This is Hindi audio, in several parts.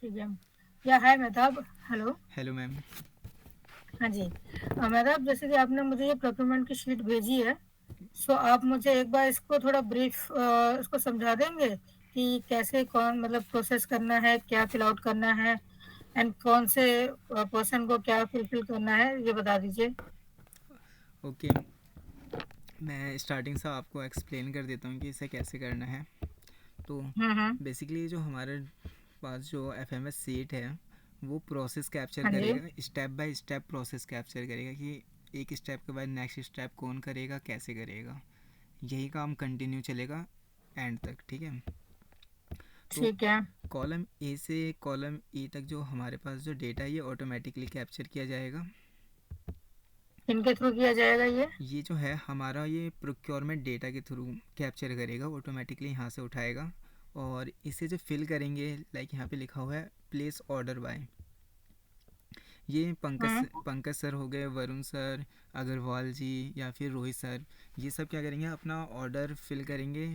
ठीक है। या हाय मेहताब, हेलो। Hello ma'am. हाँ जी। मेहताब, जैसे कि आपने मुझे ये प्रोक्योरमेंट की शीट भेजी है, सो आप मुझे एक बार इसको थोड़ा ब्रीफ इसको समझा देंगे कि कैसे कौन मतलब प्रोसेस करना है, क्या फिल आउट करना है, एंड कौन से पर्सन को क्या फुलफिल करना है, ये बता दीजिए। ओके, मैं स्टार्टिंग से आपको एक्सप्लेन कर देता हूँ कि इसे कैसे करना है। तो हम्म। बेसिकली जो हमारे पास जो एफ एम एस सीट है वो प्रोसेस कैप्चर हाँ जी। करेगा, step by step process capture करेगा कि एक स्टेप के बाद नेक्स्ट स्टेप कौन करेगा, कैसे करेगा। यही काम कंटिन्यू चलेगा एंड तक, ठीक है। तो ठीक है। कॉलम ए से कॉलम ई तक जो हमारे पास जो डेटा है ये ऑटोमेटिकली कैप्चर किया जाएगा। किनके थ्रू किया जाएगा ये? ये जो है हमारा ये प्रोक्योरमेंट डेटा के थ्रू कैप्चर करेगा, ऑटोमेटिकली यहाँ से उठाएगा और इसे जो फिल करेंगे, लाइक यहाँ पे लिखा हुआ है प्लेस ऑर्डर बाय। ये पंकज हम्म। पंकज सर हो गए, वरुण सर, अग्रवाल जी या फिर रोहित सर, ये सब क्या करेंगे, अपना ऑर्डर फिल करेंगे।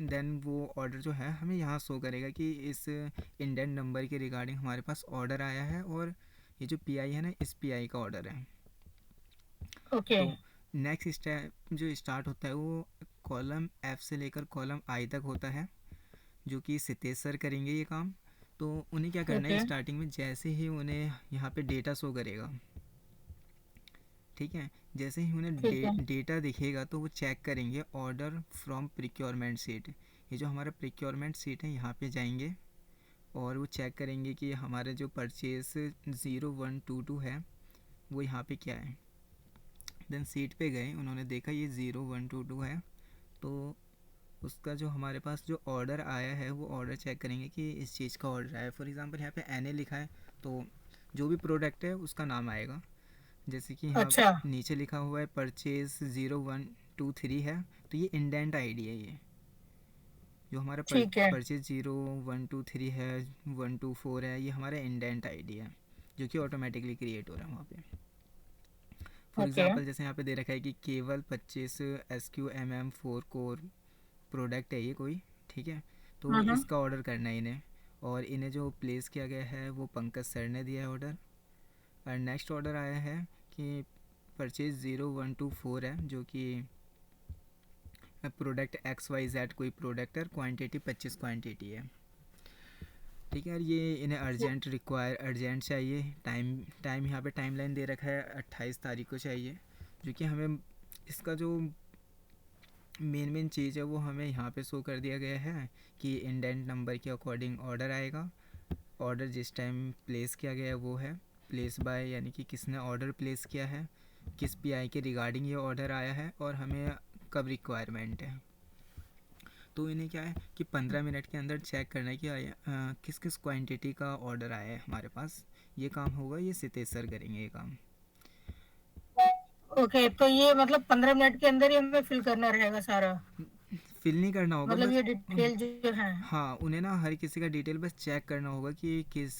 देन वो ऑर्डर जो है हमें यहाँ शो करेगा कि इस इंडेंट नंबर के रिगार्डिंग हमारे पास ऑर्डर आया है और ये जो पीआई है ना, इस पीआई का ऑर्डर है। ओके। तो नेक्स्ट स्टेप जो स्टार्ट होता है वो कॉलम एफ से लेकर कॉलम आई तक होता है, जो कि सितेश सर करेंगे ये काम। तो उन्हें क्या करना है, ओके। स्टार्टिंग में जैसे ही उन्हें यहाँ पे डेटा शो करेगा, ठीक है, जैसे ही उन्हें ठीक है। डेटा दिखेगा तो वो चेक करेंगे ऑर्डर फ्रॉम प्रिक्योरमेंट सीट। ये जो हमारा प्रिक्योरमेंट सीट है यहाँ पे जाएंगे और वो चेक करेंगे कि हमारे जो परचेज 0122 है वो यहाँ पे क्या है। देन सीट पे गए, उन्होंने देखा ये 0122 है, तो उसका जो हमारे पास जो ऑर्डर आया है वो ऑर्डर चेक करेंगे कि इस चीज़ का ऑर्डर आया है। फॉर एग्जांपल यहाँ पे एन ए लिखा है तो जो भी प्रोडक्ट है उसका नाम आएगा। जैसे कि यहाँ अच्छा। नीचे लिखा हुआ है परचेज 0123 है, तो ये इंडेंट आईडी है। ये जो हमारा ठीक है। परचेज 0123 है, 124 है, ये हमारा इंडेंट आईडी है जो कि ऑटोमेटिकली क्रिएट हो रहा है वहाँ पे। For okay. एग्जांपल जैसे यहाँ पे दे रखा है कि केवल 25 SQMM4 कोर प्रोडक्ट है ये कोई, ठीक है। तो हम्म। इसका ऑर्डर करना है इन्हें, और इन्हें जो प्लेस किया गया है वो पंकज सर ने दिया है ऑर्डर। और नेक्स्ट ऑर्डर आया है कि परचेज 0124 है, जो कि प्रोडक्ट XYZ कोई प्रोडक्ट है, क्वांटिटी 25 क्वांटिटी है, ठीक है। और ये इन्हें अर्जेंट रिक्वायर अर्जेंट चाहिए। टाइम टाइम यहाँ पे टाइमलाइन दे रखा है 28 तारीख को चाहिए, जो कि हमें इसका जो मेन चीज़ है वो हमें यहाँ पे शो कर दिया गया है कि इंडेंट नंबर के अकॉर्डिंग ऑर्डर आएगा। ऑर्डर जिस टाइम प्लेस किया गया है वो है प्लेस बाय, यानी कि किसने ऑर्डर प्लेस किया है, किस पीआई के रिगार्डिंग ये ऑर्डर आया है और हमें कब रिक्वायरमेंट है। तो इन्हें क्या है कि 15 मिनट के अंदर चेक करना है कि किस किस क्वांटिटी का ऑर्डर आया है हमारे पास। ये काम होगा, ये सितेश सर करेंगे ये काम। ओके, तो ये मतलब 15 मिनट के अंदर ही हमें फिल करना रहेगा सारा? फिल नहीं करना होगा, मतलब बस ये डिटेल जो है। हाँ, उन्हें ना हर किसी का डिटेल बस चेक करना होगा कि किस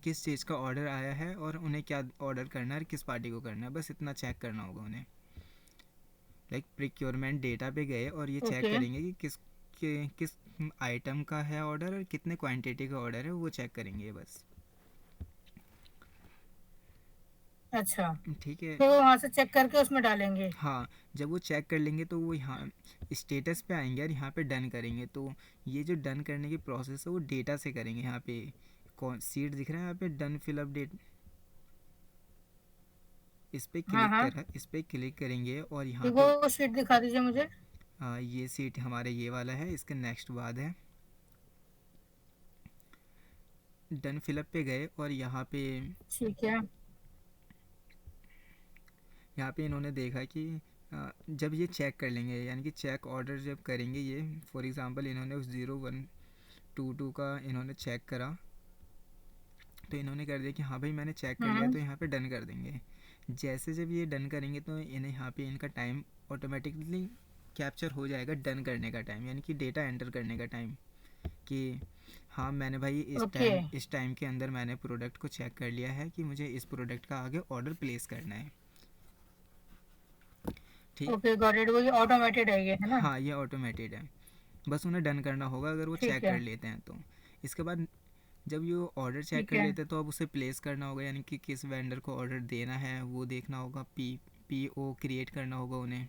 किस चीज़ का ऑर्डर आया है और उन्हें क्या ऑर्डर करना है और किस पार्टी को करना है, बस इतना चेक करना होगा उन्हें। लाइक प्रिक्योरमेंट डेटा पे गए और ये चेक ओके। करेंगे कि किस आइटम का है ऑर्डर और कितने क्वांटिटी का ऑर्डर है, वो चेक करेंगे बस, अच्छा, ठीक है। फिर वो वहां से चेक करके उसमें डालेंगे? हाँ, जब वो चेक कर लेंगे तो वो यहाँ स्टेटस पे आएंगे और यहाँ पे डन करेंगे। तो ये जो डन करने की प्रोसेस है वो डेटा से करेंगे। यहाँ पे कौन सीट दिख रहा है, यहाँ पे डन फिल अप डेट, हाँ हाँ। इस पर क्लिक करेंगे और यहाँ एक पे वो शीट दिखा दीजिए मुझे। ये सीट हमारे ये वाला है, इसके नेक्स्ट बाद है डन फिलअप पे गए और ठीक है। यहाँ पे इन्होंने देखा कि जब ये चेक कर लेंगे, यानी कि चेक ऑर्डर जब करेंगे ये, फॉर एग्ज़ाम्पल इन्होंने उस 0122 का इन्होंने चेक करा, तो इन्होंने कर दिया कि हाँ भाई मैंने चेक कर लिया, हम्म। तो यहाँ पे डन कर देंगे। जैसे जब ये डन करेंगे तो इन्हें यहाँ पे इनका टाइम ऑटोमेटिकली कैप्चर हो जाएगा, डन करने का टाइम, यानी कि डेटा एंटर करने का टाइम, कि हाँ मैंने भाई ओके। इस टाइम के अंदर मैंने प्रोडक्ट को चेक कर लिया है कि मुझे इस प्रोडक्ट का आगे ऑर्डर प्लेस करना है, ठीक। Okay, got it. वो ये ऑटोमेटेड है ना? हाँ, ये ऑटोमेटेड है, बस उन्हें डन करना होगा अगर वो चेक ठीक कर है। लेते हैं तो। इसके बाद जब ये ऑर्डर चेक ठीक कर है। लेते हैं तो अब उसे प्लेस करना होगा, यानी कि किस वेंडर को ऑर्डर देना है वो देखना होगा, पीओ क्रिएट करना होगा उन्हें।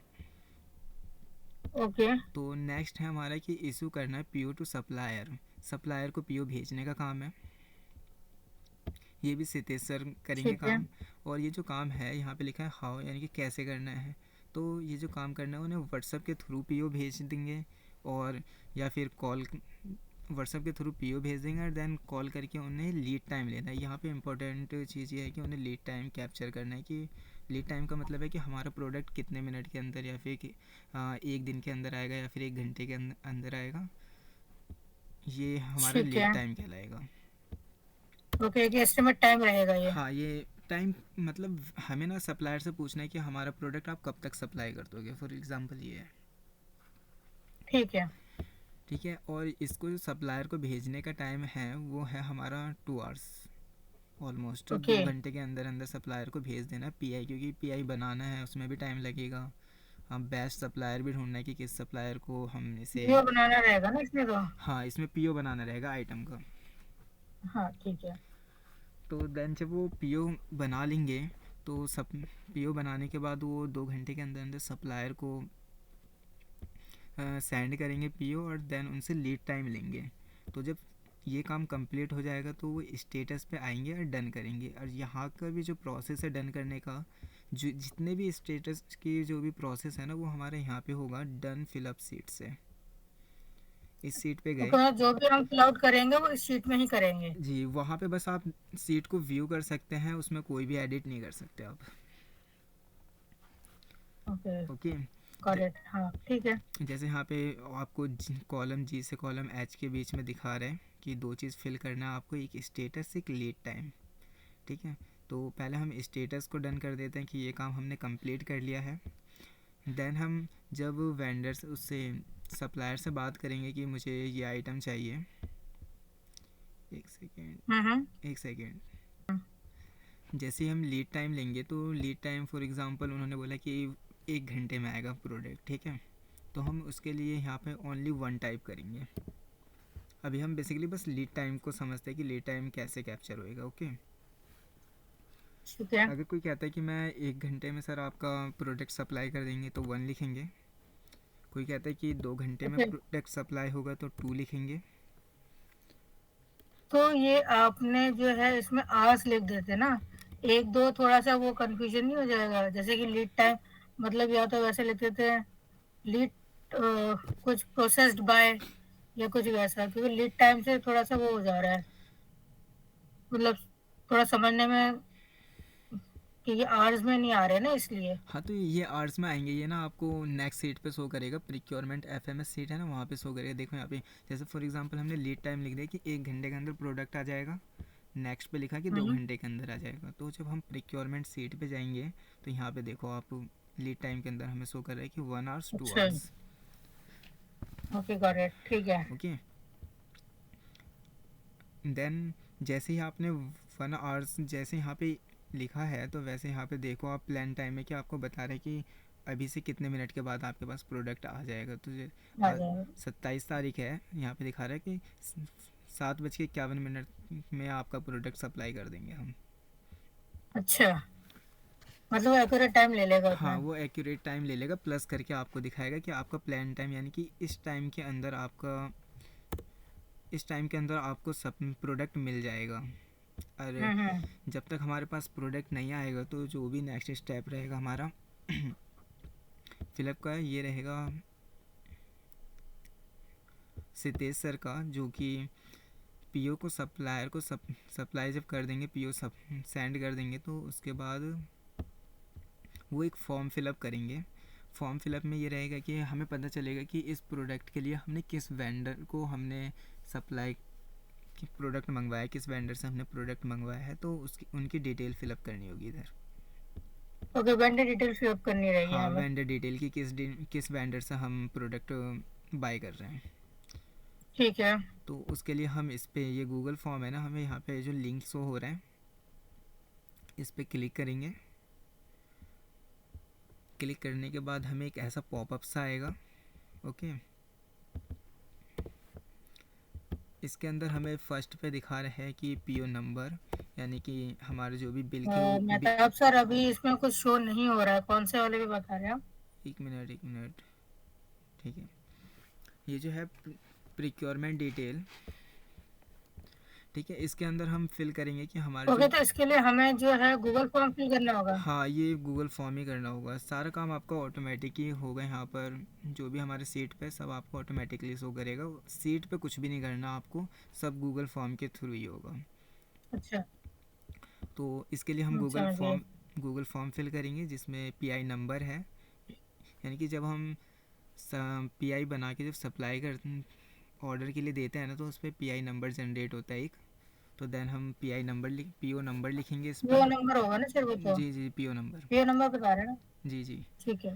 ओके। तो नेक्स्ट है हमारा कि इशू करना है पीओ टू सप्लायर, सप्लायर को पीओ भेजने का काम है। ये भी सितेश सर करेंगे ठीक है। काम। और ये जो काम है यहाँ पे लिखा है हाउ, यानी कि कैसे करना है। तो ये जो काम करना है उन्हें व्हाट्सअप के थ्रू पीओ भेज देंगे, और या फिर कॉल, व्हाट्सअप के थ्रू पीओ भेज देंगे और देन कॉल करके उन्हें लीड टाइम लेना है। यहाँ पे इंपॉर्टेंट चीज़ ये है कि उन्हें लीड टाइम कैप्चर करना है, कि लीड टाइम का मतलब है कि हमारा प्रोडक्ट कितने मिनट के अंदर, या फिर एक दिन के अंदर आएगा, या फिर एक घंटे के अंदर आएगा। ये हमारा ठीक लीड है। टाइम कहलाएगा। ओके, एक एस्टिमेट टाइम रहेगा ये। हाँ, ये टाइम मतलब हमें ना सप्लायर से पूछना है कि हमारा प्रोडक्ट आप कब तक सप्लाई कर दोगे, फॉर एग्जांपल ये है। ठीक है। ठीक है, और इसको जो सप्लायर को भेजने का टाइम है वो है हमारा 2 आवर्स, ऑलमोस्ट ओके। 2 घंटे के अंदर अंदर सप्लायर को भेज देना पीआई, क्योंकि पीआई बनाना है उसमें भी टाइम लगेगा। हम बेस्ट सप्लायर भी ढूंढना है कि किस सप्लायर को हम इसे। वीडियो बनाना रहेगा ना इसमें तो। हाँ, इसमें पीओ बनाना रहेगा आइटम का। हाँ ठीक है। तो देन जब वो पीओ बना लेंगे तो सब, पीओ बनाने के बाद वो 2 घंटे के अंदर अंदर सप्लायर को सेंड करेंगे पीओ, और देन उनसे लीड टाइम लेंगे। तो जब ये काम कंप्लीट हो जाएगा तो वो स्टेटस पे आएंगे और डन करेंगे। और यहाँ का भी जो प्रोसेस है डन करने का, जो जितने भी स्टेटस की जो भी प्रोसेस है ना वो हमारे यहाँ पे होगा डन फिलअप सीट से। इस सीट पे ओके, गए। मतलब जो भी हम फिल आउट करेंगे वो इस शीट में ही करेंगे। जी, वहाँ पे बस आप सीट को व्यू कर सकते हैं, उसमें कोई भी एडिट नहीं कर सकते आप। ओके। ओके। Got it. हाँ ठीक है। जैसे यहाँ पे आपको कॉलम जी से कॉलम एच के बीच में दिखा रहे हैं कि दो चीज़ फिल करना है आपको, एक स्टेटस एक लीड टाइम। ठीक है, तो पहले हम स्टेटस को डन कर देते हैं कि ये काम हमने कंप्लीट कर लिया है। देन हम जब वेंडर से, उससे सप्लायर से बात करेंगे कि मुझे ये आइटम चाहिए। एक सेकेंड, हम्म। एक सेकेंड। जैसे ही हम लीड टाइम लेंगे तो लीड टाइम फॉर एग्जांपल उन्होंने बोला कि 1 घंटे में आएगा प्रोडक्ट। ठीक है, तो हम उसके लिए यहाँ पे ओनली 1 टाइप करेंगे। अभी हम बेसिकली बस लीड टाइम को समझते हैं कि लीड टाइम कैसे कैप्चर होएगा। ओके। ठीक है। अगर कोई कहता है कि मैं 1 घंटे में सर आपका प्रोडक्ट सप्लाई कर देंगे तो 1 लिखेंगे। कोई कहता है कि 2 घंटे में ओके, प्रोडक्ट सप्लाई होगा तो 2 लिखेंगे। तो ये आपने जो है इसमें आवर्स लिख देते ना, एक दो थोड़ा सा वो कंफ्यूजन नहीं हो जाएगा? जैसे कि लीड टाइम मतलब या तो वैसे लिख देते हैं लीड कुछ प्रोसेस्ड बाय, या कुछ वैसा, क्योंकि लीड टाइम से थोड़ा सा वो हो जा रहा है, मतलब थोड़ा समझने में कि ये आवर्स में नहीं आ रहे ना, इसलिए। हाँ, तो ये आर्ट्स में आएंगे, ये ना आपको नेक्स्ट सीट पे शो करेगा, प्रिक्योरमेंट एफएमएस सीट है ना वहाँ पे शो करेगा। देखो यहाँ पे जैसे फॉर एग्जांपल हमने लीड टाइम लिख दिया कि 1 घंटे के अंदर प्रोडक्ट आ जाएगा, नेक्स्ट पे लिखा कि दो हम्म। घंटे के अंदर आ जाएगा। तो जब हम प्रिक्योरमेंट सीट पे जाएंगे तो यहाँ पे देखो आप, लीड टाइम के अंदर हमें शो कर रहा है कि 1 आवर्स 2 अच्छा। आवर्स। ओके गॉट इट, ठीक है। ओके। देन जैसे ही आपने 1 आवर्स जैसे यहाँ पे लिखा है तो वैसे यहाँ पे देखो आप प्लान टाइम में कि आपको बता रहे हैं कि अभी से कितने मिनट के बाद आपके पास प्रोडक्ट आ जाएगा। तो आ आज जाएगा। 27 तारीख है, यहाँ पे दिखा रहा है कि 7:51 में आपका प्रोडक्ट सप्लाई कर देंगे हम। अच्छा, मतलब एक्यूरेट टाइम ले लेगा हाँ, उतना। वो एक्यूरेट टाइम ले लेगा, प्लस करके आपको दिखाएगा कि आपका प्लान टाइम, यानी कि इस टाइम के अंदर आपका, इस टाइम के अंदर आपको सब प्रोडक्ट मिल जाएगा। और हम्म। जब तक हमारे पास प्रोडक्ट नहीं आएगा तो जो भी नेक्स्ट स्टेप रहेगा हमारा फिलअप का, ये रहेगा सितेश सर का, जो कि पीओ को सप्लायर को सप्लाई जब कर देंगे, पीओ सब सेंड कर देंगे तो उसके बाद वो एक फॉर्म फिलअप करेंगे। फॉर्म फिलअप में ये रहेगा कि हमें पता चलेगा कि इस प्रोडक्ट के लिए हमने किस वेंडर को हमने सप्लाई की प्रोडक्ट मंगवाया, किस वेंडर से हमने प्रोडक्ट मंगवाया है, तो उसकी उनकी डिटेल फिलअप करनी होगी इधर। Okay, vendor detail fill up करनी रहेगी हाँ, हमें। वेंडर डिटेल की किस वेंडर से हम प्रोडक्ट बाय कर रहे हैं। ठीक है। तो उसके लिए हम इस पे, ये गूगल फॉर्म है ना, हमें यहाँ पे जो लिंक शो हो रहा है इस पे क्लिक करेंगे। क्लिक करने के बाद हमें एक ऐसा पॉपअप सा आएगा। ओके। इसके अंदर हमें फर्स्ट पे दिखा रहा है कि पीओ नंबर, यानी कि हमारे जो भी बिल के मतलब सर अभी इसमें कुछ शो नहीं हो रहा है, कौन से वाले पे बता रहे हैं आप? एक मिनट एक मिनट, ठीक है। ये जो है प्रिक्योरमेंट डिटेल, ठीक है, इसके अंदर हम फिल करेंगे कि हमारे जो, ओके, तो इसके लिए हमें जो है गूगल फॉर्म फिल करना होगा? हाँ ये गूगल फॉर्म ही करना होगा। सारा काम आपका ऑटोमेटिक ही होगा यहाँ पर, जो भी हमारे सीट पे सब आपको ऑटोमेटिकली शो करेगा। सीट पे कुछ भी नहीं करना आपको, सब गूगल फॉर्म के थ्रू ही होगा। अच्छा। तो इसके लिए हम समझ गए। गूगल फॉर्म फिल करेंगे जिसमें पीआई नंबर है, यानी कि जब हम पीआई बना के जब सप्लाई कर ऑर्डर के लिए देते हैं ना, तो उस पर पीआई नंबर जनरेट होता है एक। तो देन हम पीआई नंबर पीओ नंबर लिखेंगे इस वो पर। नंबर होगा ना सर वो तो? जी जी पीओ नंबर। ये नंबर बता रहे हैं ना? जी जी। ठीक है।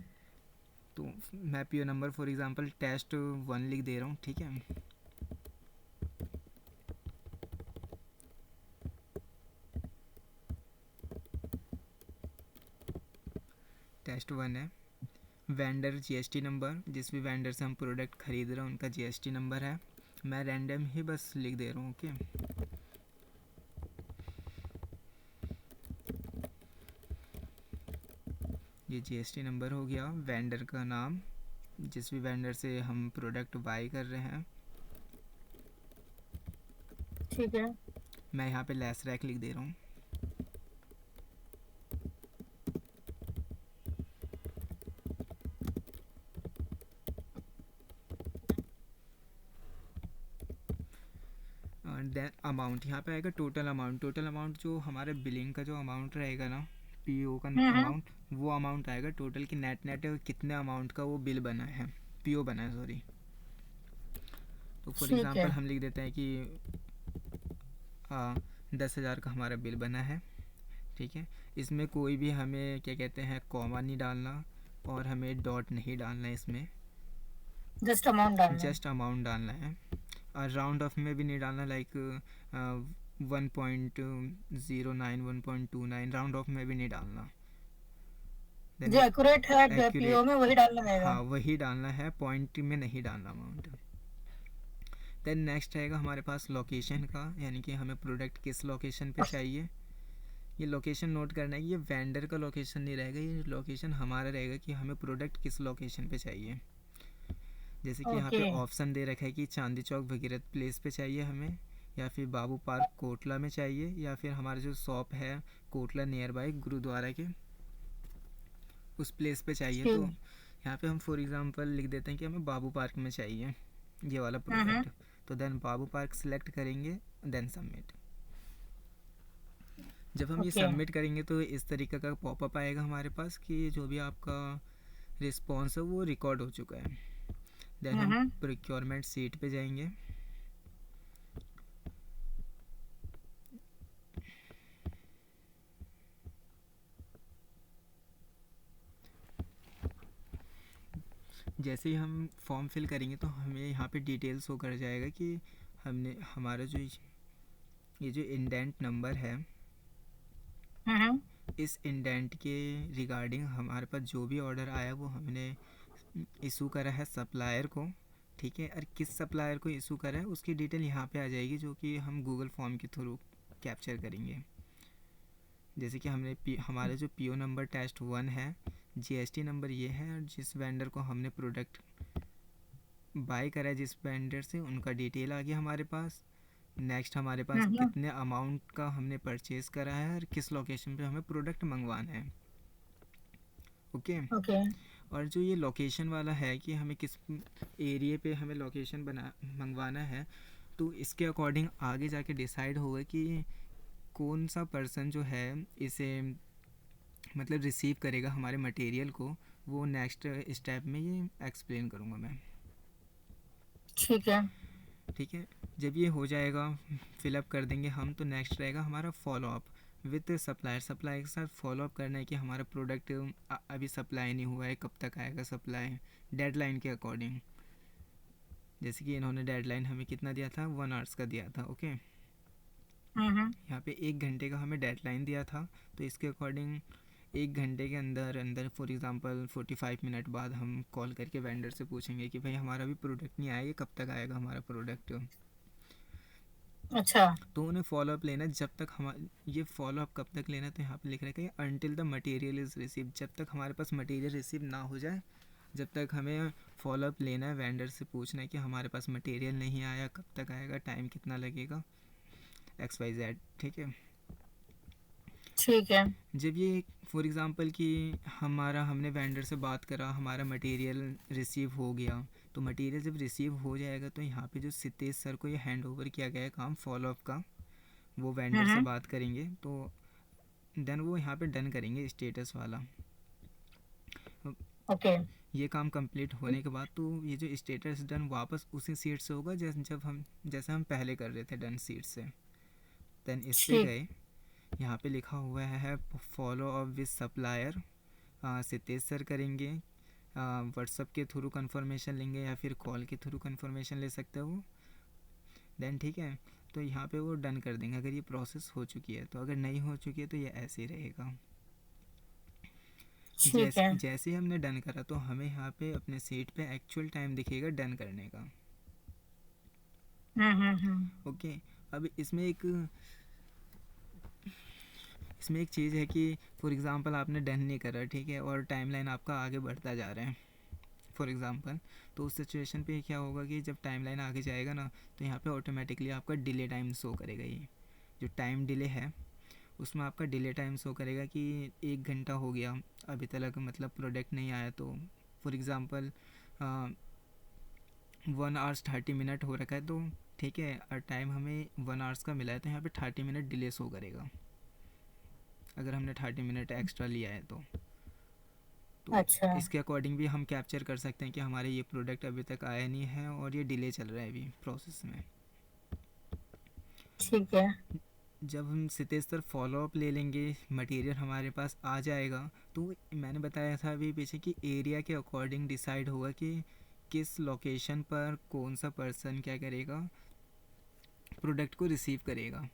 तो मैं PO number for example test 1 लिख दे रहा हूँ, ठीक है। टेस्ट 1 है। वेंडर जीएसटी नंबर, जिस भी वेंडर से हम प्रोडक्ट खरीद रहे हैं उनका जीएसटी नंबर है। मैं रैंडम ही बस लिख दे रहा हूँ, ओके। ये जीएसटी नंबर हो गया। वेंडर का नाम, जिस भी वेंडर से हम प्रोडक्ट बाई कर रहे हैं। ठीक है। मैं यहाँ पे लेस रैक लिख दे रहा हूँ। देन अमाउंट, यहाँ पे आएगा टोटल अमाउंट। टोटल अमाउंट जो हमारे बिलिंग का जो अमाउंट रहेगा ना, पीओ का हम्म। अमाउंट, वो अमाउंट आएगा टोटल की नेट कितने अमाउंट का वो बिल बना है, पीओ बना है, सॉरी। तो फॉर ठीक है। एग्जांपल हम लिख देते हैं कि 10,000 का हमारा बिल बना है, ठीक है। इसमें कोई भी हमें क्या कहते हैं कॉमा नहीं डालना, और हमें डॉट नहीं डालना है इसमें, जस्ट अमाउंट डालना है। जस्ट अमाउंट डालना है। और राउंड ऑफ में भी नहीं डालना, लाइक 1.09 1.29 राउंड ऑफ में भी नहीं डालना। देन जो एक्यूरेट है पीओ एक्यूरेट, में वही डालना रहेगा। हाँ वही डालना है, पॉइंट में नहीं डालना अमाउंट। देन नेक्स्ट रहेगा हमारे पास लोकेशन का, यानी कि हमें प्रोडक्ट किस लोकेशन पे चाहिए। ये लोकेशन नोट करना है कि ये वेंडर का लोकेशन नहीं रहेगा, ये लोकेशन हमारा रहेगा कि हमें प्रोडक्ट किस लोकेशन पे चाहिए। जैसे कि यहाँ ओके। पे ऑप्शन दे रखा है कि चांदी चौक भगीरथ प्लेस पे चाहिए हमें, या फिर बाबू पार्क कोटला में चाहिए, या फिर हमारा जो शॉप है कोटला नियर बाय गुरुद्वारा के उस प्लेस पे चाहिए। तो ठीक। यहाँ पे हम फॉर एग्जांपल लिख देते हैं कि हमें बाबू पार्क में चाहिए ये वाला हम्म। प्रोडक्ट। तो देन बाबू पार्क सिलेक्ट करेंगे, देन सबमिट। जब हम ये ओके। सबमिट करेंगे तो इस तरीके का पॉपअप आएगा हमारे पास कि जो भी आपका रिस्पॉन्स है वो रिकॉर्ड हो चुका है। देन हम हम्म। प्रोक्योरमेंट सीट पे जाएंगे। जैसे ही हम फॉर्म फिल करेंगे तो हमें यहाँ पे डिटेल्स शो कर जाएगा कि हमने हमारा जो ये जो इंडेंट नंबर है, हम्म। इस इंडेंट के रिगार्डिंग हमारे पास जो भी ऑर्डर आया वो हमने इशू करा है सप्लायर को, ठीक है। और किस सप्लायर को इशू करा है उसकी डिटेल यहाँ पे आ जाएगी, जो कि हम गूगल फॉर्म के थ्रू कैप्चर करेंगे। जैसे कि हमारे जो पीओ नंबर टेस्ट 1 है, जीएसटी नंबर ये है, और जिस वेंडर को हमने प्रोडक्ट बाय करा है जिस वेंडर से, उनका डिटेल आ गया हमारे पास। नेक्स्ट हमारे पास हम्म। कितने अमाउंट का हमने परचेज़ करा है और किस लोकेशन पे हमें प्रोडक्ट मंगवाना है, ओके। ओके। और जो ये लोकेशन वाला है कि हमें किस एरिया पे हमें लोकेशन बना मंगवाना है, तो इसके अकॉर्डिंग आगे जाके डिसाइड होगा कि कौन सा पर्सन जो है इसे मतलब रिसीव करेगा हमारे मटेरियल को। वो नेक्स्ट स्टेप में ये एक्सप्लेन करूँगा मैं, ठीक है। ठीक है। जब ये हो जाएगा, फिलअप कर देंगे हम, तो नेक्स्ट रहेगा हमारा फॉलोअप विद सप्लायर। सप्लायर के साथ फॉलोअप करना है कि हमारा प्रोडक्ट अभी सप्लाई नहीं हुआ है, कब तक आएगा सप्लाई, डेडलाइन के अकॉर्डिंग। जैसे कि इन्होंने डेडलाइन हमें कितना दिया था, 1 आवर्स का दिया था, ओके। हम्म। यहाँ पे 1 घंटे का हमें डेडलाइन दिया था, तो इसके अकॉर्डिंग 1 घंटे के अंदर अंदर फॉर एग्ज़ाम्पल 45 मिनट बाद हम कॉल करके वेंडर से पूछेंगे कि भाई हमारा भी प्रोडक्ट नहीं आया, ये कब तक आएगा हमारा प्रोडक्ट। अच्छा। तो उन्हें फॉलो अप लेना जब तक हम, ये फॉलो अप कब तक लेना, तो यहाँ पे लिख रखा है until the material is receive, जब तक हमारे पास मटेरियल रिसीव ना हो जाए, जब तक हमें फॉलो अप लेना है, वेंडर से पूछना है कि हमारे पास मटेरियल नहीं आया, कब तक आएगा, टाइम कितना लगेगा, एक्स वाई जेड। ठीक है। ठीक है। जब ये फॉर एग्ज़ाम्पल कि हमने वेंडर से बात करा, हमारा मटेरियल रिसीव हो गया, तो मटेरियल जब रिसीव हो जाएगा तो यहाँ पे जो सितेश सर को ये हैंड ओवर किया गया है काम फॉलो अप का, वो वेंडर से हम्म। बात करेंगे, तो देन वो यहाँ पे डन करेंगे स्टेटस वाला। ओके। ये काम कंप्लीट होने के बाद तो ये जो स्टेटस डन वापस उसी सीट से होगा जैसे हम पहले कर रहे थे डन सीट से। देन इस पे ठीक। गए, यहाँ पे लिखा हुआ है follow up with supplier, Sitesh sir करेंगे, व्हाट्सअप के थ्रू कंफर्मेशन लेंगे या फिर कॉल के थ्रू कंफर्मेशन ले सकते हो। देन ठीक है, तो यहाँ पे वो डन कर देंगे अगर ये प्रोसेस हो चुकी है, तो अगर नहीं हो चुकी है तो ये ऐसे ही रहेगा। ठीक है। जैसे ही हमने डन करा तो हमें यहाँ पे अपने सीट पे एक्चुअल टाइम दिखेगा डन करने का। हम्म। ओके। अब इसमें एक चीज़ है कि फॉर एग्ज़ाम्पल आपने डन नहीं करा, ठीक है, और टाइमलाइन आपका आगे बढ़ता जा रहा है फॉर एग्ज़ाम्पल, तो उस सिचुएशन पे क्या होगा कि जब टाइमलाइन आगे जाएगा ना, तो यहाँ पे ऑटोमेटिकली आपका डिले टाइम शो करेगा। ये जो टाइम डिले है उसमें आपका डिले टाइम शो करेगा कि 1 घंटा हो गया अभी तक मतलब प्रोडक्ट नहीं आया, तो फॉर एग्ज़ाम्पल 1 आवर्स 30 मिनट हो रखा है, तो ठीक है, और टाइम हमें 1 आवर्स का मिला है, तो यहाँ पे 30 मिनट डिले शो करेगा अगर हमने 30 मिनट एक्स्ट्रा लिया है तो अच्छा। इसके अकॉर्डिंग भी हम कैप्चर कर सकते हैं कि हमारे ये प्रोडक्ट अभी तक आया नहीं है और ये डिले चल रहा है अभी प्रोसेस में। ठीक है। जब हम सितेश सर फॉलो अप ले लेंगे, मटेरियल हमारे पास आ जाएगा, तो मैंने बताया था अभी पीछे कि एरिया के अकॉर्डिंग डिसाइड होगा कि किस लोकेशन पर कौन सा पर्सन क्या करेगा, प्रोडक्ट को रिसीव करेगा।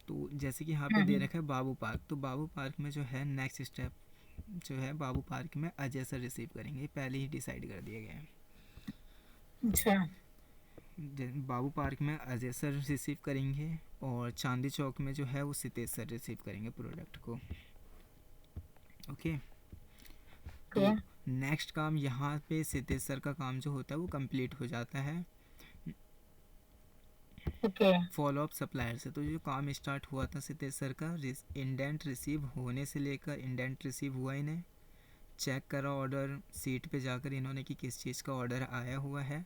तो जैसे कि यहाँ पे दे हम्म। रखा है बाबू पार्क, तो बाबू पार्क में जो है नेक्स्ट स्टेप जो है बाबू पार्क में अजय सर रिसीव करेंगे, पहले ही डिसाइड कर दिया गया है। अच्छा। बाबू पार्क में अजय सर रिसीव करेंगे और चांदी चौक में जो है वो सितेश सर रिसीव करेंगे प्रोडक्ट को। ओके। ओके। तो नेक्स्ट काम यहाँ पे सितेश सर का काम जो होता है वो कंप्लीट हो जाता है ओके। फॉलो अप सप्लायर से। तो जो काम स्टार्ट हुआ था सितेश सर का, इंडेंट रिसीव होने से लेकर इंडेंट रिसीव हुआ, इन्हें चेक करा ऑर्डर सीट पे जाकर इन्होंने कि किस चीज़ का ऑर्डर आया हुआ है।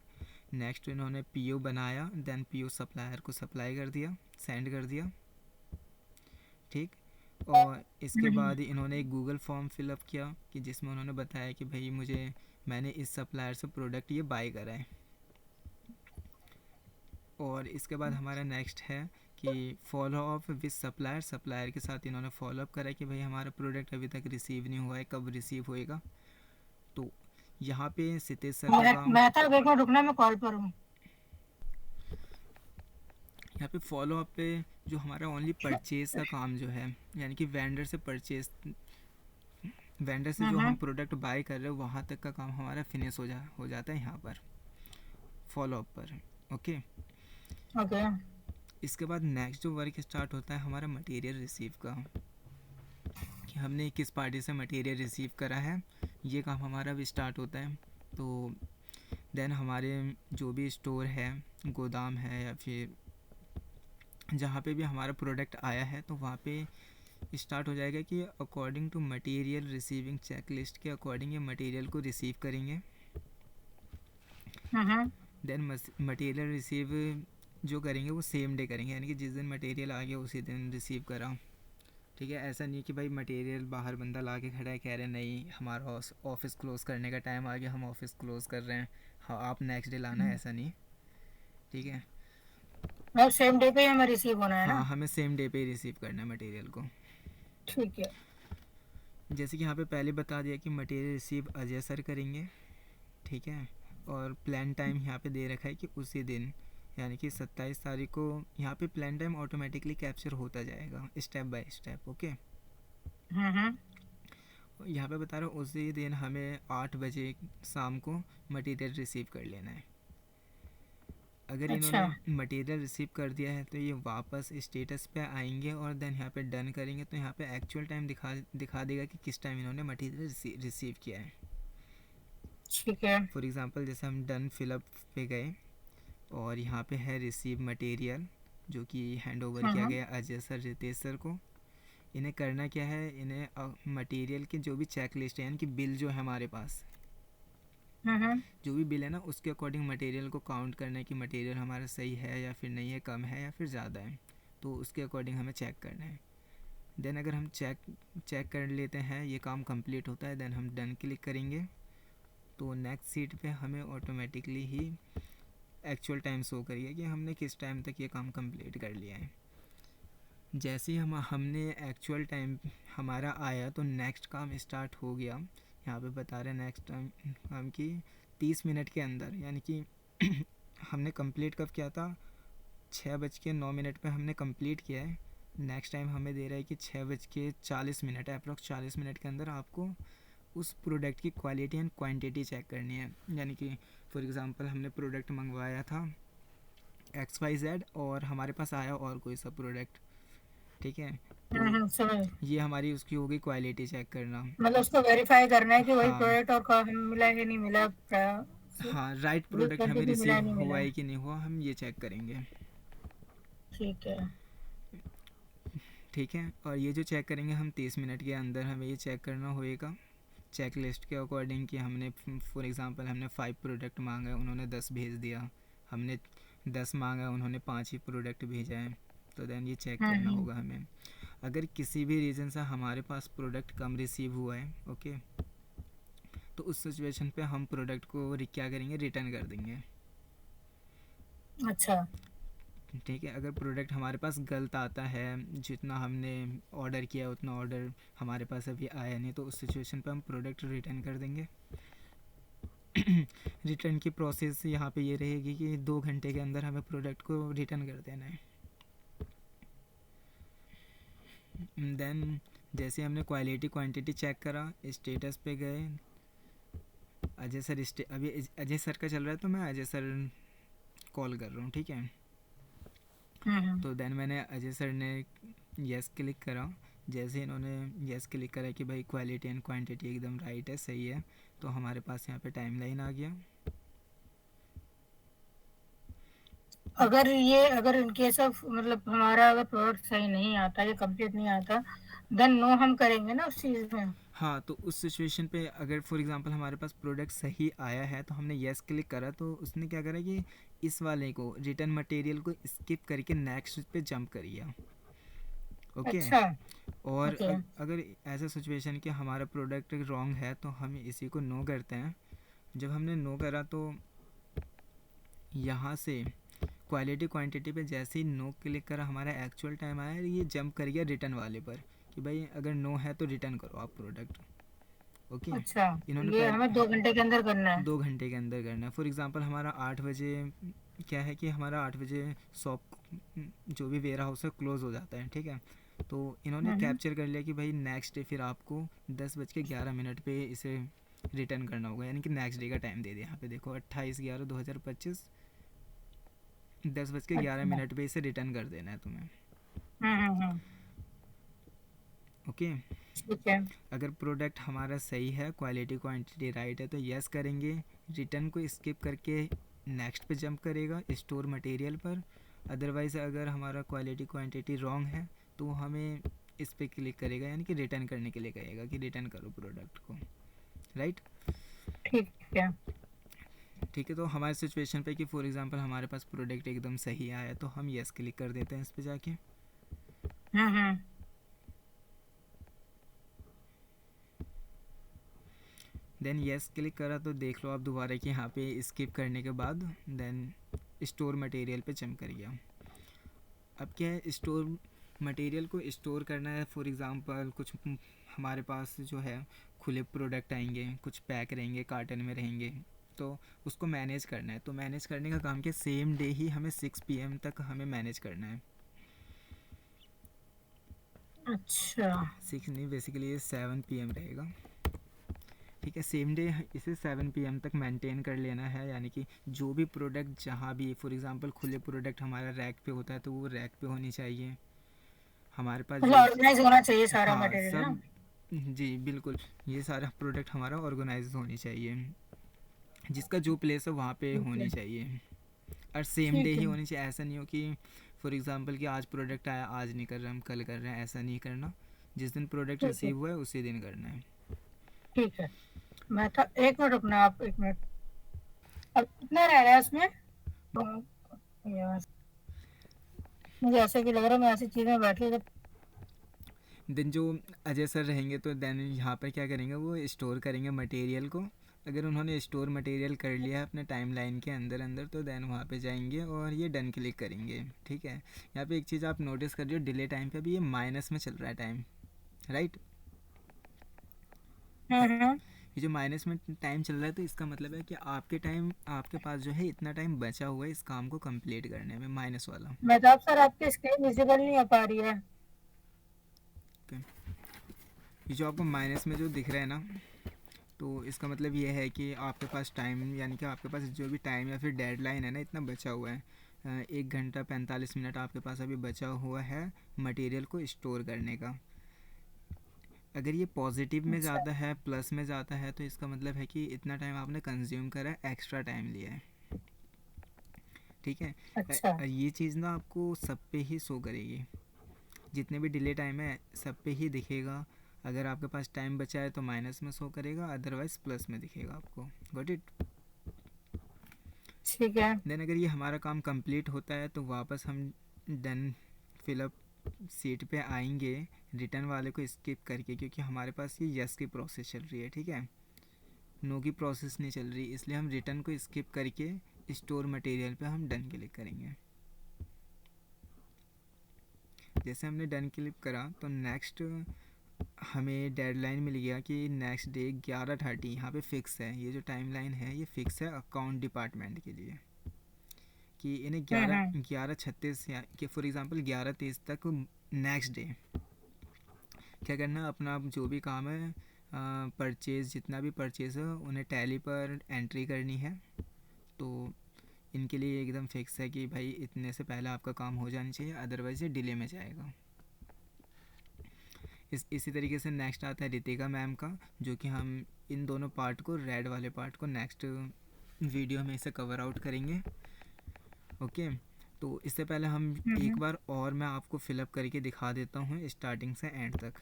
नेक्स्ट इन्होंने पीओ बनाया, देन पीओ सप्लायर को सप्लाई कर दिया, सेंड कर दिया। ठीक। और इसके हम्म। बाद इन्होंने एक गूगल फॉर्म फिलअप किया कि जिसमें उन्होंने बताया कि भाई मैंने इस सप्लायर से प्रोडक्ट ये बाय करा है। और इसके बाद हमारा नेक्स्ट है कि follow up with supplier, supplier के साथ इन्होंने फॉलो अप करा कि भाई हमारा प्रोडक्ट अभी तक रिसीव नहीं हुआ है, कब रिसीव होएगा। तो यहाँ पे सितेश सर का काम, मैं तो एक मिनट रुकना, मैं कॉल पर हूँ। यहाँ पे फॉलो अप पे जो हमारा ओनली परचेज़ का काम जो है, यानी कि वेंडर से परचेज, वेंडर से जो हम हम्म। प्रोडक्ट बाय कर रहे हो वहाँ तक का काम हमारा फिनिश हो जाता है यहाँ पर फॉलो अप पर। ओके। ओके। इसके बाद नेक्स्ट जो वर्क स्टार्ट होता है हमारा मटेरियल रिसीव का, कि हमने किस पार्टी से मटेरियल रिसीव करा है, ये काम हमारा भी स्टार्ट होता है। तो देन हमारे जो भी स्टोर है, गोदाम है, या फिर जहाँ पे भी हमारा प्रोडक्ट आया है, तो वहाँ पे स्टार्ट हो जाएगा कि according to material receiving checklist के अकॉर्डिंग ये मटेरियल को रिसीव करेंगे। हम्म। देन मटेरियल रिसीव जो करेंगे वो सेम डे करेंगे, यानी कि जिस दिन मटेरियल आ गया उसी दिन रिसीव करा। ठीक है, ऐसा नहीं कि भाई मटेरियल बाहर बंदा ला के खड़ा है, कह रहे नहीं हमारा ऑफिस क्लोज़ करने का टाइम आ गया, हम ऑफिस क्लोज़ कर रहे हैं, हाँ आप नेक्स्ट डे लाना है, ऐसा नहीं। ठीक है। और सेम डे पे ही हमें रिसीव होना है हाँ, ना? हमें सेम डे पे ही रिसीव करना है मटेरियल को। ठीक है। जैसे कि यहाँ पे पहले बता दिया कि मटेरियल रिसीव अजय सर करेंगे। ठीक है। और प्लान टाइम यहाँ पे दे रखा है कि उसी दिन, यानी कि 27 तारीख को यहाँ पे प्लान टाइम ऑटोमेटिकली कैप्चर होता जाएगा स्टेप बाय स्टेप। ओके। हम्म। यहाँ पे बता रहा हूँ उसी दिन हमें 8 बजे शाम को मटेरियल रिसीव कर लेना है। अगर अच्छा। इन्होंने मटेरियल रिसीव कर दिया है तो ये वापस स्टेटस पे आएंगे और देन यहाँ पे डन करेंगे, तो यहाँ पे एक्चुअल टाइम दिखा देगा कि किस टाइम इन्होंने मटेरियल रिसीव किया है। ठीक है। फॉर एग्ज़ाम्पल जैसे हम डन फिलअप पे गए और यहाँ पे है रिसीव मटेरियल, जो कि हैंड ओवर किया हाँ। गया अजय सर रितेश सर को। इन्हें करना क्या है, इन्हें मटेरियल की जो भी चेक लिस्ट है यानी कि बिल जो है हमारे पास, हम्म। जो भी बिल है ना उसके अकॉर्डिंग मटेरियल को काउंट करना है कि मटेरियल हमारा सही है या फिर नहीं है, कम है या फिर ज़्यादा है, तो उसके अकॉर्डिंग हमें चेक करना है। देन अगर हम चेक कर लेते हैं, ये काम कंप्लीट होता है, देन हम डन क्लिक करेंगे तो नेक्स्ट सीट पे हमें ऑटोमेटिकली ही एक्चुअल टाइम शो करिए कि हमने किस टाइम तक ये काम कंप्लीट कर लिया है। जैसे ही हमने एक्चुअल टाइम हमारा आया तो नेक्स्ट काम स्टार्ट हो गया। यहाँ पे बता रहे हैं नेक्स्ट टाइम काम की 30 मिनट के अंदर, यानी कि हमने कंप्लीट कब किया था, 6:09 पे हमने कंप्लीट किया है। नेक्स्ट टाइम हमें दे रहा है कि 6:40 अप्रॉक्स 40 मिनट के अंदर आपको उस प्रोडक्ट की क्वालिटी एंड क्वांटिटी चेक करनी है। यानी कि फॉर एग्ज़ाम्पल हमने प्रोडक्ट मंगवाया था XYZ और हमारे पास आया और कोई सा प्रोडक्ट, ठीक है, तो समझ। ये हमारी उसकी होगी क्वालिटी चेक करना। मतलब उसको वेरीफाई करना है कि वही हाँ प्रोडक्ट और हमें मिला है कि नहीं मिला, हाँ, राइट जो प्रोडक्ट हमें क्वांटिटी मिला रिसीव है नहीं मिला हुआ है। है कि नहीं हुआ, हम ये चेक करेंगे। ठीक है। ठीक है, और ये जो चेक करेंगे हम 30 मिनट के अंदर हमें ये चेक करना होएगा चेक लिस्ट के अकॉर्डिंग कि हमने फॉर एग्ज़ाम्पल हमने 5 प्रोडक्ट मांगा, उन्होंने 10 भेज दिया, हमने 10 मांगा, उन्होंने 5 ही प्रोडक्ट भेजा है, तो देन ये चेक करना हम्म। होगा हमें। अगर किसी भी रीज़न से हमारे पास प्रोडक्ट कम रिसीव हुआ है, ओके, तो उस सिचुएशन पे हम प्रोडक्ट को क्या करेंगे, रिटर्न कर देंगे। अच्छा। ठीक है, अगर प्रोडक्ट हमारे पास गलत आता है, जितना हमने ऑर्डर किया उतना ऑर्डर हमारे पास अभी आया नहीं, तो उस सिचुएशन पे हम प्रोडक्ट रिटर्न कर देंगे। रिटर्न की प्रोसेस यहाँ पे ये रहेगी कि 2 घंटे के अंदर हमें प्रोडक्ट को रिटर्न कर देना है। देन जैसे हमने क्वालिटी क्वांटिटी चेक करा, स्टेटस पे गए, अजय सर अभी अजय सर का चल रहा है तो मैं अजय सर कॉल कर रहा हूँ, ठीक है। हम्म। तो देन मैंने अजय सर ने यस क्लिक करा। जैसे इन्होंने यस क्लिक करा कि भाई क्वालिटी एंड क्वांटिटी एकदम राइट है, सही है, तो हमारे पास यहाँ पे टाइमलाइन आ गया। अगर इन केस ऑफ मतलब हमारा अगर प्रोडक्ट सही नहीं आता, ये कंप्लीट नहीं आता, देन नो हम करेंगे ना उस चीज में। हाँ, तो उस सिचुएशन पे अगर फॉर एग्जांपल हमारे पास प्रोडक्ट सही आया है तो हमने यस क्लिक करा, तो उसने क्या करा कि इस वाले को रिटर्न मटेरियल को स्किप करके नेक्स्ट पे जंप करिए, ओके। अच्छा। और ओके। अगर ऐसा सिचुएशन कि हमारा प्रोडक्ट रॉन्ग है तो हम इसी को नो करते हैं। जब हमने नो करा तो यहाँ से क्वालिटी क्वांटिटी पे जैसे ही नो क्लिक करा, हमारा एक्चुअल टाइम आया, ये जंप कर गया रिटर्न वाले पर कि भाई अगर नो है तो रिटर्न करो आप प्रोडक्ट, ओके। अच्छा, इन्होंने ये पहले हमें 2 घंटे के अंदर करना है। 2 घंटे के अंदर करना है। फॉर एग्ज़ाम्पल हमारा 8 बजे, क्या है कि हमारा 8 बजे शॉप जो भी वेयर हाउस है क्लोज़ हो जाता है, ठीक है। तो इन्होंने हम्म। कैप्चर कर लिया कि भाई नेक्स्ट डे फिर आपको 10:11 पे इसे रिटर्न करना होगा, यानी कि नेक्स्ट डे का टाइम दे दिया। यहाँ पे देखो 28/11/2025 10:11 अच्छा। पे इसे रिटर्न कर देना है तुम्हें, हम्म। ओके। ठीक है। अगर प्रोडक्ट हमारा सही है, क्वालिटी क्वांटिटी राइट है, तो यस करेंगे, रिटर्न को स्किप करके नेक्स्ट पे जंप करेगा स्टोर मटेरियल पर। अदरवाइज़ अगर हमारा क्वालिटी क्वांटिटी रॉन्ग है तो हमें इस पे क्लिक करेगा, यानी कि रिटर्न करने के लिए कहेगा कि रिटर्न करो प्रोडक्ट को, राइट। ठीक है। ठीक है, तो हमारे सिचुएशन पे कि फॉर एग्जांपल हमारे पास प्रोडक्ट एकदम सही आया तो हम यस क्लिक कर देते हैं इस पे जाके। हम्म। देन यस क्लिक करा तो देख लो आप दोबारा कि यहाँ पे स्किप करने के बाद देन स्टोर मटेरियल पे जंप कर गया। अब क्या है, स्टोर मटेरियल को स्टोर करना है। फॉर एग्ज़ाम्पल कुछ हमारे पास जो है खुले प्रोडक्ट आएंगे, कुछ पैक रहेंगे, कार्टन में रहेंगे, तो उसको मैनेज करना है। तो मैनेज करने का काम क्या, सेम डे ही हमें 6 PM तक हमें मैनेज करना है। अच्छा। 6 नहीं, बेसिकली ये 7 PM रहेगा। ठीक है। सेम डे इसे 7 PM तक मेंटेन कर लेना है, यानी कि जो भी प्रोडक्ट जहाँ भी, फॉर एग्जांपल खुले प्रोडक्ट हमारा रैक पे होता है तो वो रैक पे होनी चाहिए हमारे पास मतलब जो। ऑर्गेनाइज होना चाहिए सारा हाँ मटेरियल ना। सब, जी बिल्कुल, ये सारा प्रोडक्ट हमारा ऑर्गेनाइज होनी चाहिए, जिसका जो प्लेस है वहाँ पे ठीक होनी है। चाहिए, और सेम डे ठीक ही है। होनी चाहिए। ऐसा नहीं हो कि फॉर एग्जांपल कि आज प्रोडक्ट आया आज नहीं कर रहे हम कल कर रहे हैं, ऐसा नहीं करना। जिस दिन प्रोडक्ट ठीक है। रिसीव हुआ है उसी दिन करना है। ठीक है। मैं था, 1 मिनट रुकना आप, 1 मिनट। अब कितना रह रहा है उसमें? यार, मुझे ऐसे भी लग रहा है मैं ऐसी चीजें बैठी जब। देन जो अजय सर रहेंगे तो देन यहाँ पर क्या करेंगे, वो स्टोर करेंगे मटेरियल को। अगर उन्होंने स्टोर मटेरियल कर लिया है अपने टाइमलाइन के अंदर अंदर तो देन वहाँ पे जाएंगे और ये डन क्लिक करेंगे। ठीक है। यहाँ पे एक चीज़ आप नोटिस कर रहे हो, डिले टाइम पे भी ये माइनस में चल रहा है टाइम, राइट। हम्म। ये जो माइनस में टाइम चल रहा है तो इसका मतलब है कि आपके टाइम, आपके पास जो है इतना टाइम बचा हुआ है इस काम को कंप्लीट करने में, माइनस वाला। मेहताब सर, आपकी स्क्रीन विजिबल नहीं हो पा रही है। ओके। ये जो आपको माइनस में जो दिख रहा है ना, तो इसका मतलब ये है कि आपके पास टाइम, यानी कि आपके पास जो भी टाइम या फिर डेडलाइन है ना, इतना बचा हुआ है। 1 घंटा 45 मिनट आपके पास अभी बचा हुआ है मटेरियल को स्टोर करने का। अगर ये पॉजिटिव में अच्छा। ज़्यादा है, प्लस में ज़्यादा है, तो इसका मतलब है कि इतना टाइम आपने कंज्यूम करा है, एक्स्ट्रा टाइम लिया है। ठीक है। अच्छा। ये चीज़ ना आपको सब पे ही शो करेगी, जितने भी डिले टाइम है सब पे ही दिखेगा। अगर आपके पास टाइम बचा है तो माइनस में शो करेगा, अदरवाइज प्लस में दिखेगा आपको। Got it. ठीक है। देन अगर ये हमारा काम कंप्लीट होता है तो वापस हम डन फिलअप सीट पे आएंगे, रिटर्न वाले को स्किप करके, क्योंकि हमारे पास ये यस की प्रोसेस चल रही है। ठीक है। नो की प्रोसेस नहीं चल रही, इसलिए हम रिटर्न को स्किप करके स्टोर मटेरियल पे हम डन क्लिक करेंगे। जैसे हमने डन क्लिक करा तो नेक्स्ट हमें डेडलाइन मिल गया कि नेक्स्ट डे 11:30, यहाँ पे फिक्स है, ये जो टाइमलाइन है ये फिक्स है अकाउंट डिपार्टमेंट के लिए, कि इन्हें ग्यारह हम्म। 11:36 या कि फॉर एग्ज़ाम्पल 11:23 तक नेक्स्ट डे क्या करना, अपना जो भी काम है, परचेज़ जितना भी परचेज़ है उन्हें टैली पर एंट्री करनी है। तो इनके लिए एकदम फिक्स है कि भाई इतने से पहले आपका काम हो जाना चाहिए, अदरवाइज़ ये डिले में जाएगा। इसी तरीके से नेक्स्ट आता है रितिका मैम का, जो कि हम इन दोनों पार्ट को, रेड वाले पार्ट को नेक्स्ट वीडियो में इसे कवर आउट करेंगे। ओके। तो इससे पहले हम एक हम्म। बार और मैं आपको फिलअप करके दिखा देता हूँ स्टार्टिंग से एंड तक।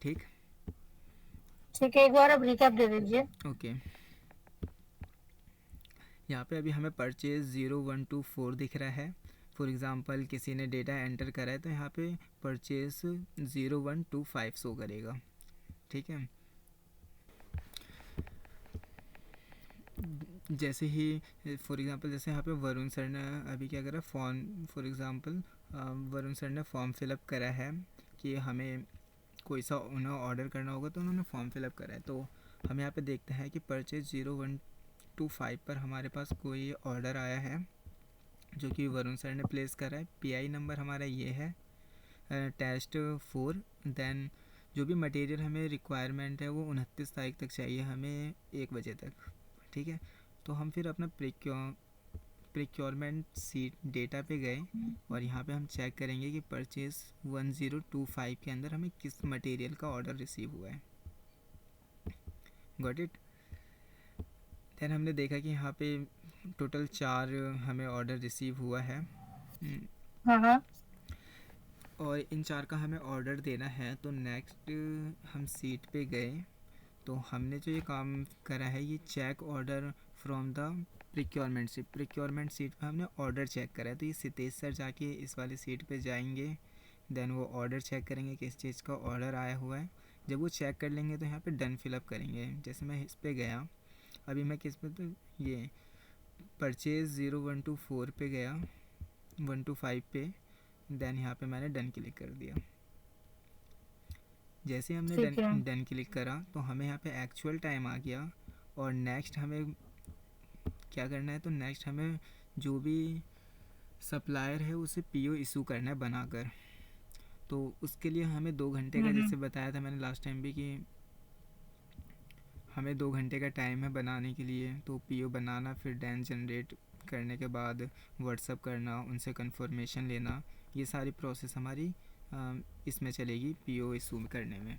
ठीक। ठीक है, एक बार आप रिकैप दे दीजिए। ओके। यहाँ पे अभी हमें परचेज 0124 दिख रहा है। फॉर एग्ज़ाम्पल किसी ने डेटा एंटर करा है तो यहाँ पे परचेज 0125 शो करेगा। ठीक है। जैसे ही फॉर एग्ज़ाम्पल जैसे यहाँ पे वरुण सर ने अभी क्या करा, form, for example Varun sir ने फॉर्म फिलअप करा है कि हमें कोई सा उन्हें ऑर्डर करना होगा, तो उन्होंने फॉर्म फिलअप करा है। तो हम यहाँ पे देखते हैं कि परचेज 0125 पर हमारे पास कोई ऑर्डर आया है जो कि वरुण सर ने प्लेस करा है। पीआई नंबर हमारा ये है टेस्ट 4। देन जो भी मटेरियल हमें रिक्वायरमेंट है वो 29 तारीख तक चाहिए हमें 1 बजे तक। ठीक है। तो हम फिर अपना प्रिक्योरमेंट सीट डेटा पे गए और यहाँ पे हम चेक करेंगे कि परचेज 1025 के अंदर हमें किस मटेरियल का ऑर्डर रिसीव हुआ है। Got it. देन हमने देखा कि यहाँ पे टोटल 4 हमें ऑर्डर रिसीव हुआ है। हाँ हाँ। और इन 4 का हमें ऑर्डर देना है। तो नेक्स्ट हम सीट पे गए, तो हमने जो ये काम करा है ये check order from the procurement sheet पे हमने ऑर्डर चेक करा है। तो ये सितेश सर जाके इस वाली सीट पे जाएंगे, देन वो ऑर्डर चेक करेंगे किस चीज़ का ऑर्डर आया हुआ है। जब वो चेक कर लेंगे तो यहाँ पे डन फिलअप करेंगे। जैसे मैं इस पे गया, अभी मैं किस पे, तो ये परचेज 0124 पे गया, 125 पे, देन यहाँ पे मैंने डन क्लिक कर दिया। जैसे हमने ठीक है। डन क्लिक करा तो हमें यहाँ पे एक्चुअल टाइम आ गया। और नेक्स्ट हमें क्या करना है, तो नेक्स्ट हमें जो भी सप्लायर है उसे पीओ इशू करना है बनाकर। तो उसके लिए हमें 2 घंटे का, हम्म। जैसे बताया था मैंने लास्ट टाइम भी, कि हमें 2 घंटे का टाइम है बनाने के लिए, तो पीओ बनाना, फिर डैन जनरेट करने के बाद व्हाट्सअप करना, उनसे कंफर्मेशन लेना, ये सारी प्रोसेस हमारी इसमें चलेगी पीओ इशू करने में।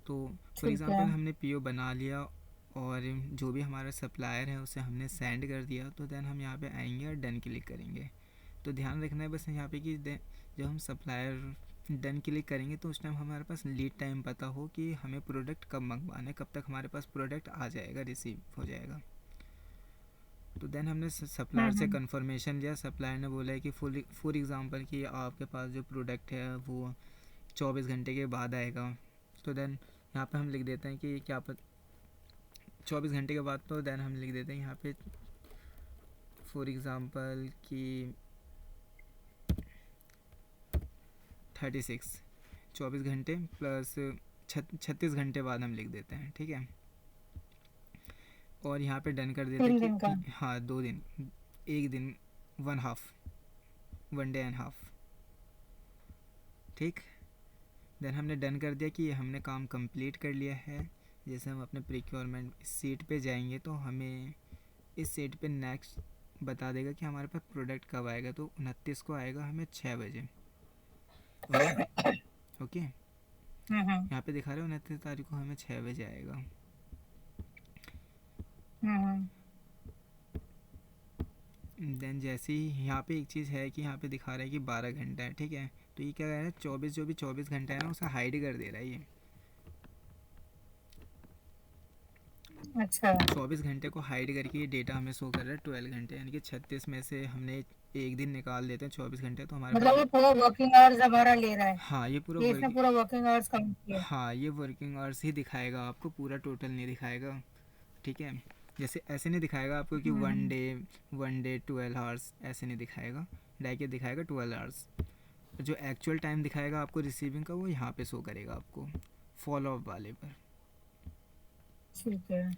तो फॉर ठीक है। एग्ज़ाम्पल हमने पीओ बना लिया और जो भी हमारा सप्लायर है उसे हमने सेंड कर दिया, तो देन हम यहाँ पे आएंगे और डन क्लिक करेंगे। तो ध्यान रखना है बस यहाँ पे कि जब हम सप्लायर डन क्लिक करेंगे तो उस टाइम हमारे पास लीड टाइम पता हो कि हमें प्रोडक्ट कब मंगवाना है, कब तक हमारे पास प्रोडक्ट आ जाएगा, रिसीव हो जाएगा। तो देन हमने सप्लायर से हम्म। कंफर्मेशन लिया, सप्लायर ने बोला है कि फॉर एग्ज़ाम्पल कि आपके पास जो प्रोडक्ट है वो 24 घंटे के बाद आएगा। तो देन यहाँ पे हम लिख देते हैं कि क्या 24 घंटे के बाद, तो देन हम लिख देते हैं यहाँ पे फॉर एग्ज़ाम्पल कि 36, 24 घंटे प्लस 36 घंटे बाद हम लिख देते हैं, ठीक है। और यहाँ पे डन कर देते हैं 3 दिन का। कि हाँ 2 दिन, 1 दिन, 1/2, 1 डे एंड हाफ, ठीक। देन हमने डन कर दिया कि ये हमने काम कंप्लीट कर लिया है। जैसे हम अपने प्रिक्योरमेंट सीट पे जाएंगे तो हमें इस सीट पे नेक्स्ट बता देगा कि हमारे पास प्रोडक्ट कब आएगा, तो 29 को आएगा हमें 6 बजे। ओके, ओके, हम्म। यहाँ पे दिखा रहे हो 29 तारीख को हमें 6 बजे आएगा। हम्म। देन जैसे ही यहाँ पे एक चीज़ है कि यहाँ पे दिखा रहा है कि 12 घंटा है, ठीक है। तो ये क्या कह रहा है, 24 जो भी 24 घंटा है ना उसे हाइड कर दे रहा है ये। अच्छा, 24 घंटे को हाइड करके ये डेटा हमें शो कर रहा है 12 घंटे, यानी कि 36 में से हमने एक दिन निकाल देते हैं 24 घंटे, तो हमारे मतलब पास ये पूरा वर्किंग आवर्स हमारा ले रहा है। हाँ ये पूरा ये इसने वर्क पूरा वर्किंग आवर्स काउंट किया। हाँ ये वर्किंग आवर्स ही दिखाएगा आपको, पूरा टोटल नहीं दिखाएगा, ठीक है। जैसे ऐसे नहीं दिखाएगा आपको कि वन हम्म। डे 12 आवर्स, ऐसे नहीं दिखाएगा, डायरेक्ट दिखाएगा 12 आवर्स। जो एक्चुअल टाइम दिखाएगा आपको रिसीविंग का वो यहाँ पे शो करेगा आपको फॉलो अप वाले पर, ठीक है।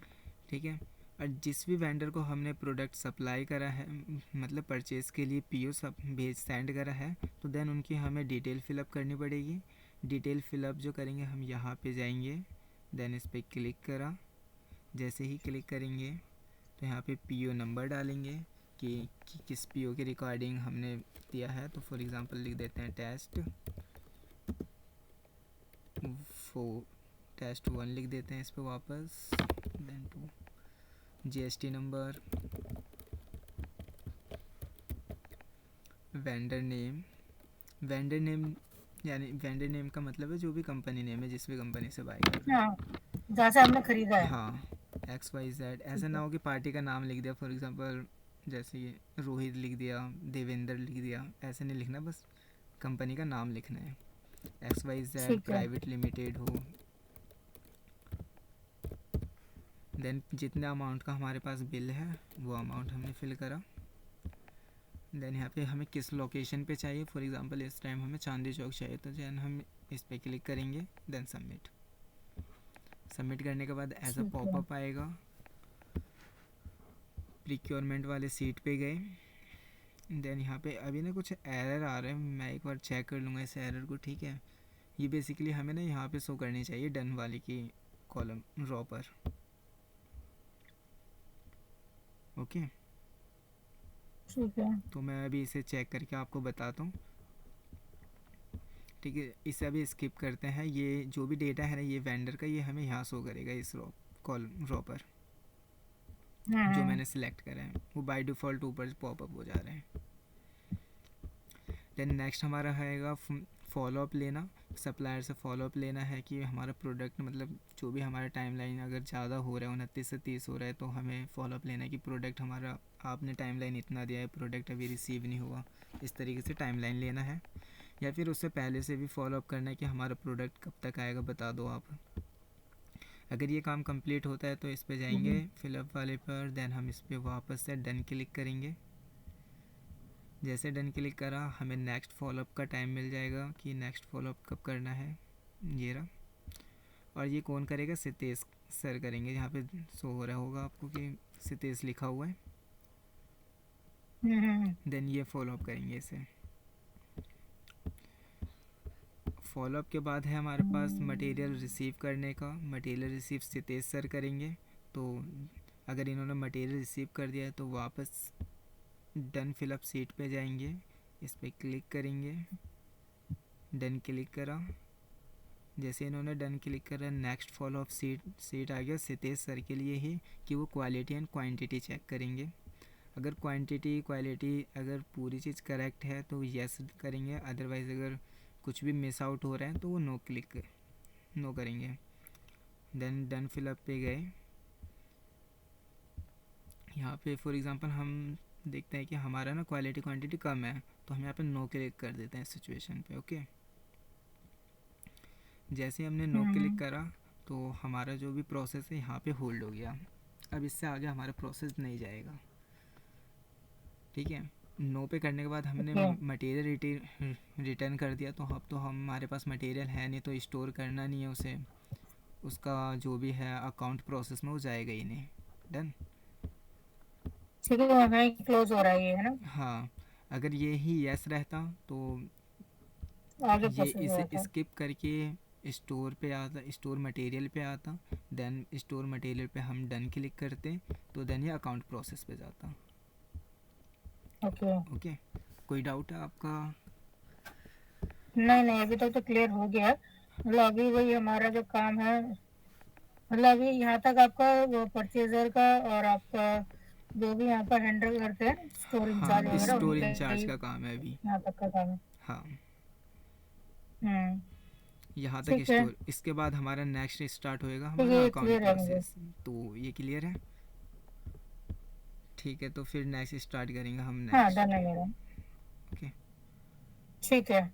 ठीक है। और जिस भी वेंडर को हमने प्रोडक्ट सप्लाई करा है, मतलब परचेज़ के लिए पीओ सब भेज सेंड करा है, तो देन उनकी हमें डिटेल फिलअप करनी पड़ेगी। डिटेल फिलअप जो करेंगे हम यहाँ पे जाएंगे, देन इस पर क्लिक करा। जैसे ही क्लिक करेंगे तो यहाँ पे पीओ नंबर डालेंगे कि किस पीओ की रिकॉर्डिंग हमने दिया है। तो फॉर एग्ज़ाम्पल लिख देते हैं टेस्ट 1 लिख देते हैं इस पर वापस, then 2 GST number, vendor name यानी वेंडर नेम का मतलब है जो भी कंपनी नेम है, जिस भी कंपनी से बाय कर रहे हाँ, जहाँ से हमने खरीदा हैं। है। हाँ XYZ, ऐसा ठीक ना है। हो कि पार्टी का नाम लिख दिया, फॉर एग्ज़ाम्पल जैसे कि रोहित लिख दिया, देवेंद्र लिख दिया, ऐसे नहीं लिखना, बस कंपनी का नाम लिखना है, XYZ ठीक है। प्राइवेट लिमिटेड हो। देन जितने अमाउंट का हमारे पास बिल है वो अमाउंट हमने फिल करा। देन यहाँ पे हमें किस लोकेशन पे चाहिए, फॉर एग्ज़ाम्पल इस टाइम हमें चांदी चौक चाहिए, तो देन हम इस पर क्लिक करेंगे, देन सबमिट करने के बाद ऐसा ठीक है। पॉपअप आएगा। प्रिक्योरमेंट वाले सीट पे गए, देन यहाँ पे अभी ना कुछ एरर आ रहे हैं, मैं एक बार चेक कर लूँगा इस एरर को, ठीक है। ये बेसिकली हमें ना यहाँ पे शो करनी चाहिए डन वाली की कॉलम रॉ पर, ओके। ठीक है। तो मैं अभी इसे चेक करके आपको बताता हूँ, ठीक है। इसे अभी स्किप करते हैं, ये जो भी डेटा है ना ये वेंडर का, ये हमें यहाँ शो करेगा इस रॉ पर जो हम्म। मैंने सिलेक्ट करा है, वो बाय डिफ़ॉल्ट ऊपर पॉपअप हो जा रहे हैं। देन नेक्स्ट हमारा आएगा फॉलोअप लेना, सप्लायर से फॉलोअप लेना है कि हमारा प्रोडक्ट, मतलब जो भी हमारा टाइमलाइन अगर ज़्यादा हो रहा है 29 से 30 हो रहा है, तो हमें फॉलोअप लेना है कि प्रोडक्ट हमारा, आपने टाइमलाइन इतना दिया है, प्रोडक्ट अभी रिसीव नहीं हुआ, इस तरीके से टाइमलाइन लेना है। या फिर उससे पहले से भी फॉलोअप करना है कि हमारा प्रोडक्ट कब तक आएगा बता दो आप। अगर ये काम कंप्लीट होता है तो इस पे जाएंगे फिलअप वाले पर, देन हम इस पर वापस से डन क्लिक करेंगे। जैसे डन क्लिक करा हमें नेक्स्ट फॉलोअप का टाइम मिल जाएगा कि नेक्स्ट फॉलोअप कब करना है, ये रहा। और ये कौन करेगा, सितेश सर करेंगे, यहाँ पे शो हो रहा होगा आपको कि सितेश लिखा हुआ है। देन ये फॉलोअप करेंगे इसे, फॉलोअप के बाद है हमारे पास मटेरियल रिसीव करने का। मटेरियल रिसीव सितेश सर करेंगे। तो अगर इन्होंने मटेरियल रिसीव कर दिया है तो वापस डन फिलअप सीट पे जाएंगे, इस पर क्लिक करेंगे, डन क्लिक करा। जैसे इन्होंने डन क्लिक करा, नेक्स्ट फॉलोअप सीट आ गया सितेश सर के लिए ही कि वो क्वालिटी एंड क्वांटिटी चेक करेंगे। अगर क्वांटिटी क्वालिटी अगर पूरी चीज़ करेक्ट है तो यस करेंगे, अदरवाइज़ अगर कुछ भी मिस आउट हो रहा है तो वो नो करेंगे। देन डन फिलअप पे गए। यहाँ पे फॉर एग्जांपल हम देखते हैं कि हमारा ना क्वालिटी क्वांटिटी कम है, तो हम यहाँ पे नो क्लिक कर देते हैं सिचुएशन पे। ओके, जैसे हमने नो क्लिक करा तो हमारा जो भी प्रोसेस है यहाँ पे होल्ड हो गया। अब इससे आगे हमारा प्रोसेस नहीं जाएगा। ठीक है, नो पे करने के बाद हमने मटेरियल रिटर्न कर दिया, तो अब तो हमारे पास मटेरियल है नहीं, तो स्टोर करना नहीं है उसे, उसका जो भी है अकाउंट प्रोसेस में वो जाएगा ही नहीं। डन। ठीक है, वहीं क्लोज हो रहा है ये, है ना? हाँ, अगर ये ही यस रहता तो आगे ये प्रोसेस हो इसे रहा था। स्किप करके स्टोर पे आता, स्टोर मटेरियल पे आता, देन स्टोर मटेरियल पे हम डन क्लिक करते तो देन ये अकाउंट प्रोसेस पे जाता। ओके। ओके, कोई डाउट है आपका? नहीं नहीं, अभी तक तो क्लियर हो गया। मतलब अभी वही हमारा जो काम है, मतलब अभी यहाँ तक आपका वो परचेजर का और आपका जो भी यहाँ पर हैंडल करते हैं स्टोर हाँ, इंचार्ज वगैरह, स्टोर उनके इंचार्ज ही का काम है अभी। यहाँ तक का काम है। हाँ, हम्म। यहाँ तक ठीक है, स्टोर। इसके बाद हमारा नेक्स्ट स्टार्ट होएगा तो हमारा ये अकाउंट क्लियर है मुझे। प्रोसेस। तो ये क्लियर है? ठीक है, तो फिर नेक्स्ट स्टार्ट करेंगे हम हाँ, नेक्स्ट। डन है मेरा। ओके। ठीक है।